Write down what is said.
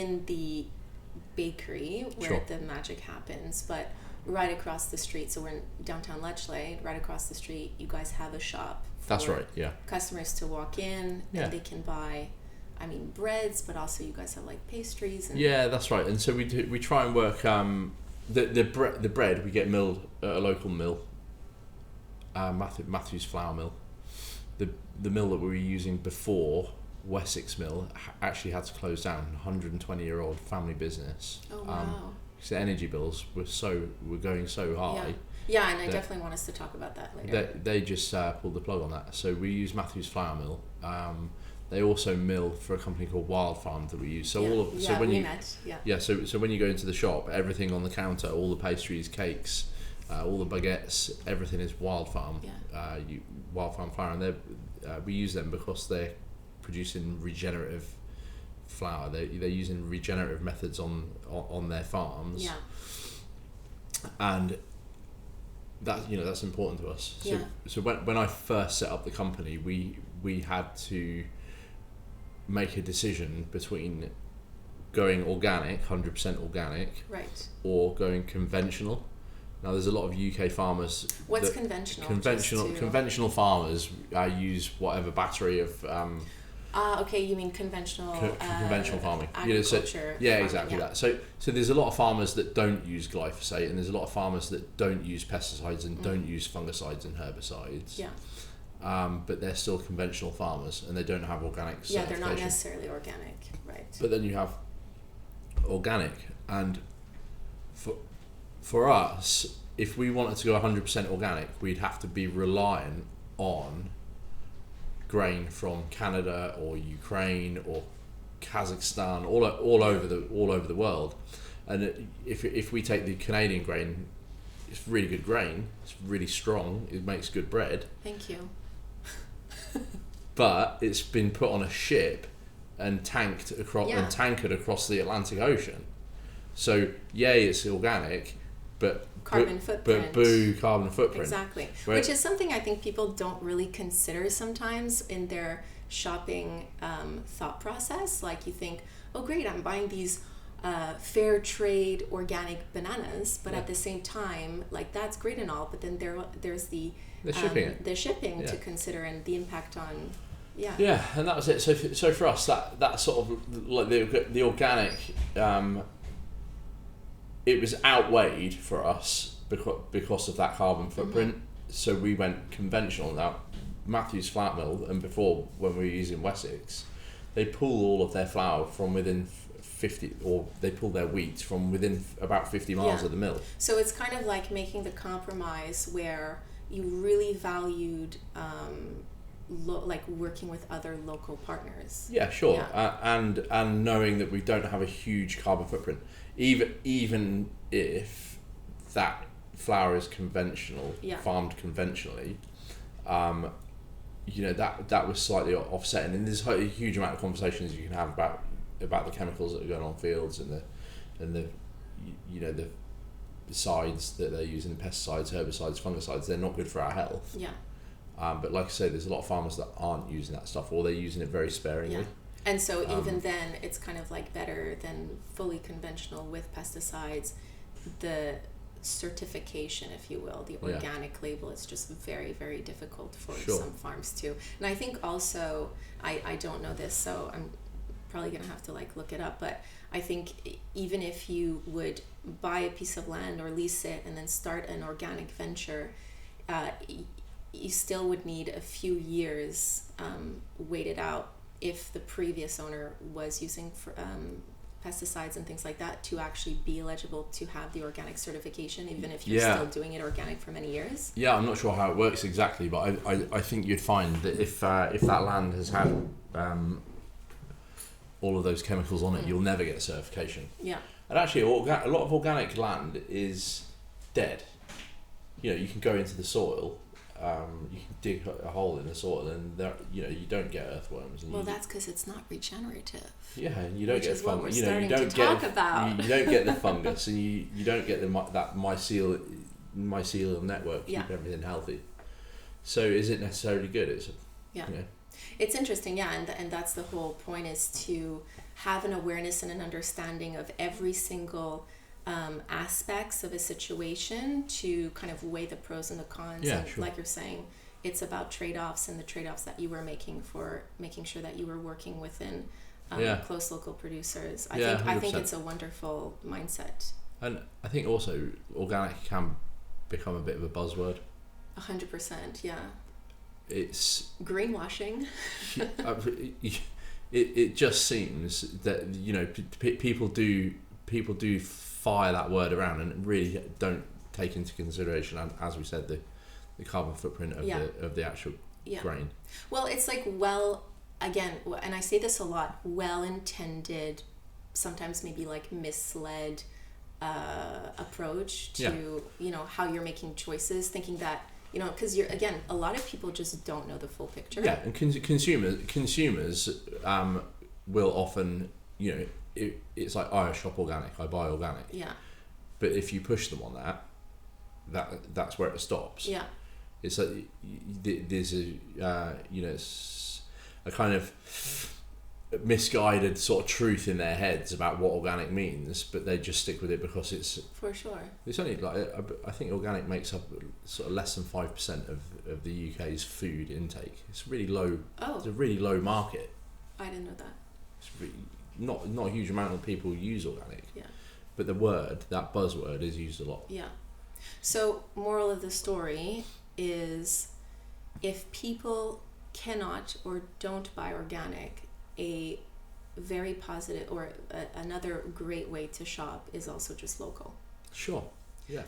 in the bakery where the magic happens, but right across the street, so we're in downtown Lechlade, right across the street, you guys have a shop for That's right, yeah. customers to walk in and they can buy, I mean, breads, but also you guys have like pastries. And yeah, that's right. And so we try and work, the bread we get milled at a local mill, Matthew's Flour Mill. The mill that we were using before, Wessex Mill, actually had to close down, 120-year-old family business. Oh, wow. Because the energy bills were going so high. Yeah, and I definitely want us to talk about that later. They just pulled the plug on that. So we use Matthew's Flour Mill. They also mill for a company called Wild Farm that we use. So when you go into the shop, everything on the counter, all the pastries, cakes, all the baguettes, everything is Wild Farm. Yeah. Wild Farm flour, and we use them because they're producing regenerative flour. They're using regenerative methods on their farms. Yeah. And that's important to us. So when I first set up the company, we had to make a decision between going organic, 100% organic, right, or going conventional. Now there's a lot of UK farmers. What's conventional? Conventional farmers use whatever battery of. Okay, you mean conventional. Conventional farming. Agriculture. Exactly that. So there's a lot of farmers that don't use glyphosate, and there's a lot of farmers that don't use pesticides and don't use fungicides and herbicides. Yeah. But they're still conventional farmers, and they don't have organic certification. Yeah, they're not necessarily organic, right? But then you have organic, and for us, if we wanted to go 100% organic, we'd have to be reliant on grain from Canada or Ukraine or Kazakhstan, all over the world. And if we take the Canadian grain, it's really good grain. It's really strong. It makes good bread. Thank you. But it's been put on a ship and tankered across the Atlantic Ocean. So it's organic, but carbon footprint. Carbon footprint. Exactly. Which is something I think people don't really consider sometimes in their shopping thought process. Like you think, oh great, I'm buying these fair trade organic bananas, but at the same time, like that's great and all, but then there's the shipping to consider and the impact on. Yeah, and that was it. So for us, that sort of like the organic, it was outweighed for us because of that carbon footprint. So we went conventional. Now Matthew's Flour Mill, and before when we were using Wessex, they pull all of their flour from within 50, or they pull their wheat from within about 50 miles of the mill. So it's kind of like making the compromise where you really valued like working with other local partners. Yeah, sure. Yeah. And knowing that we don't have a huge carbon footprint, even if that flour is conventional, farmed conventionally, that was slightly offsetting. And there's a huge amount of conversations you can have about the chemicals that are going on fields and the sides that they're using, pesticides, herbicides, fungicides. They're not good for our health. Yeah. But like I say, there's a lot of farmers that aren't using that stuff, or they're using it very sparingly. Yeah. And so even then, it's kind of like better than fully conventional with pesticides. The certification, if you will, the organic label is just very, very difficult for some farms too. And I think also, I don't know this, so I'm probably going to have to like look it up, but I think even if you would buy a piece of land or lease it and then start an organic venture, you still would need a few years waited out if the previous owner was using pesticides and things like that to actually be eligible to have the organic certification, even if you're still doing it organic for many years. Yeah, I'm not sure how it works exactly, but I think you'd find that if that land has had all of those chemicals on it, you'll never get certification. Yeah. And actually, a lot of organic land is dead. You can go into the soil. You can dig a hole in the soil, and you don't get earthworms. And that's because it's not regenerative. Yeah, and you don't get fungus. You don't get the fungus, and you don't get that mycelial network keep everything healthy. So is it necessarily good? It's interesting, and that's the whole point, is to have an awareness and an understanding of every single aspects of a situation to kind of weigh the pros and the cons. Yeah, and sure. like you're saying, it's about trade-offs and the trade-offs that you were making for making sure that you were working within close local producers. I think it's a wonderful mindset. And I think also organic can become a bit of a buzzword. 100%, yeah. It's greenwashing. it just seems that, you know, people do fire that word around and really don't take into consideration, and as we said, the carbon footprint of the actual grain. Well, it's like, again, and I say this a lot, well-intended, sometimes maybe like misled approach to you know, how you're making choices, thinking that, you know, because a lot of people just don't know the full picture. Yeah, and consumers will often, you know, it's like, I shop organic, I buy organic. Yeah. But if you push them on that's where it stops. Yeah. It's like there's a you know, it's a kind of misguided sort of truth in their heads about what organic means, but they just stick with it because it's, for sure, it's only like, I think organic makes up sort of less than 5% of the UK's food intake. It's really low. It's a really low market. I didn't know that. It's really not a huge amount of people use organic. Yeah. But that buzzword is used a lot. Yeah. So moral of the story is, if people cannot or don't buy organic, a very positive or another great way to shop is also just local. Sure. Yeah.